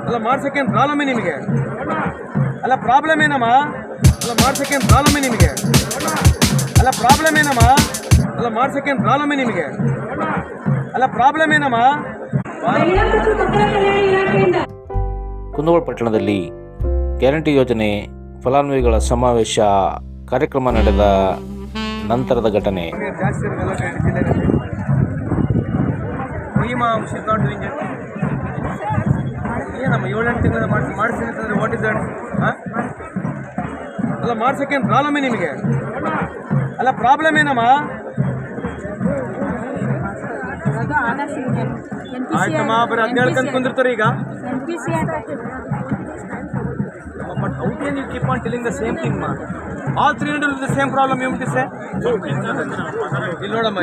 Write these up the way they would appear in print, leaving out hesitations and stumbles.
ಅಲ್ಲ ಮಾಡ್ಸೋಕ್ಕೇನು ಪ್ರಾಬ್ಲಮೇ ನಿಮಗೆ? ಅಲ್ಲ ಪ್ರಾಬ್ಲಮ್ ಏನಮ್ಮ? ಅಲ್ಲ ಮಾಡ್ಸೋಕ್ಕೇನು ಪ್ರಾಬ್ಲಮೇ ನಿಮಗೆ? ಅಲ್ಲ ಪ್ರಾಬ್ಲಮ್ ಏನಮ್ಮ? ಅಲ್ಲ ಮಾಡ್ಸೋಕ್ಕೇನು ಪ್ರಾಬ್ಲಮೇ ನಿಮಗೆ? ಅಲ್ಲ ಪ್ರಾಬ್ಲಮ್ ಏನಮ್ಮ? ಕುಂದಗೋಳ ಪಟ್ಟಣದಲ್ಲಿ ಗ್ಯಾರಂಟಿ ಯೋಜನೆ ಫಲಾನುಭವಿಗಳ ಸಮಾವೇಶ ಕಾರ್ಯಕ್ರಮ ನಡೆದ ನಂತರದ ಘಟನೆ. ಜಾಸ್ತಿ ಇರೋದಲ್ಲ ಜಿಲ್ಲೆಯಲ್ಲಿ. ಏನಮ್ಮ 7-8 ತಿಂಗಳ ಮಾಡಿಸ್ತೀನಿ ಅಂತಂದರೆ ವಾಟ್ ಇಸ್ ದಟ್? ಅಲ್ಲ ಮಾಡ್ಸೋಕ್ಕೇನು ಪ್ರಾಬ್ಲಮೇ ನಿಮಗೆ? ಅಲ್ಲ ಪ್ರಾಬ್ಲಮ್ ಏನಮ್ಮ? ಆಯ್ತಮ್ಮ, ಬರೀ 17 ಕಂತು ಕುಂದಿರ್ತಾರೆ ಈಗ. But how can you keep on telling the same thing, ma? All 300 with the same problem, you want to say? ಇಲ್ಲಿ ನೋಡಮ್ಮ,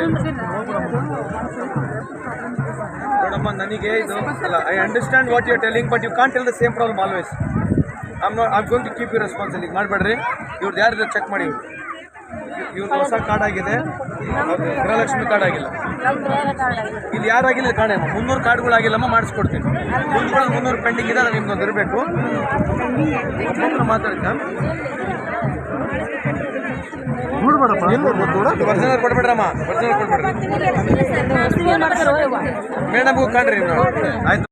ನೋಡಮ್ಮ, ನನಗೆ ಇದು ಅಲ್ಲ, I understand what you are telling, but you can't tell the same problem always. I'm going to keep you responsible. ಈಗ ಮಾಡಬೇಡ್ರಿ. ಇವ್ರದ್ದು ಯಾರಿದೆ check ಮಾಡಿ. ಇವ್ರದ್ದು ಹೊಸ ಕಾರ್ಡ್ ಆಗಿದೆ, ಗೃಹಲಕ್ಷ್ಮಿ ಕಾರ್ಡ್ ಆಗಿಲ್ಲ. ಇಲ್ಲಿ ಯಾರಾಗಿಲ್ಲ ಕಾರ್ಡ್ 300 ಕಾರ್ಡ್ಗಳಾಗಿಲ್ಲಮ್ಮ, ಮಾಡಿಸ್ಕೊಡ್ತೀನಿ. 300 ಪೆಂಡಿಂಗ್ ಇದೆ, ನಿಮ್ಗೊಂದು ಇರಬೇಕು. ಮಾತಾಡ್ತಾ ಒರಿಜಿನಲ್ ಕೊಡ್ಬೇಡ್ರಮ್ಮ, ಒರಿಜಿನಲ್ ಕೊಡ್ಬೇಡ್ರಿ. ಮೇಡಮ್ಗೂ ಕಾಣ್ರಿ ಆಯ್ತು.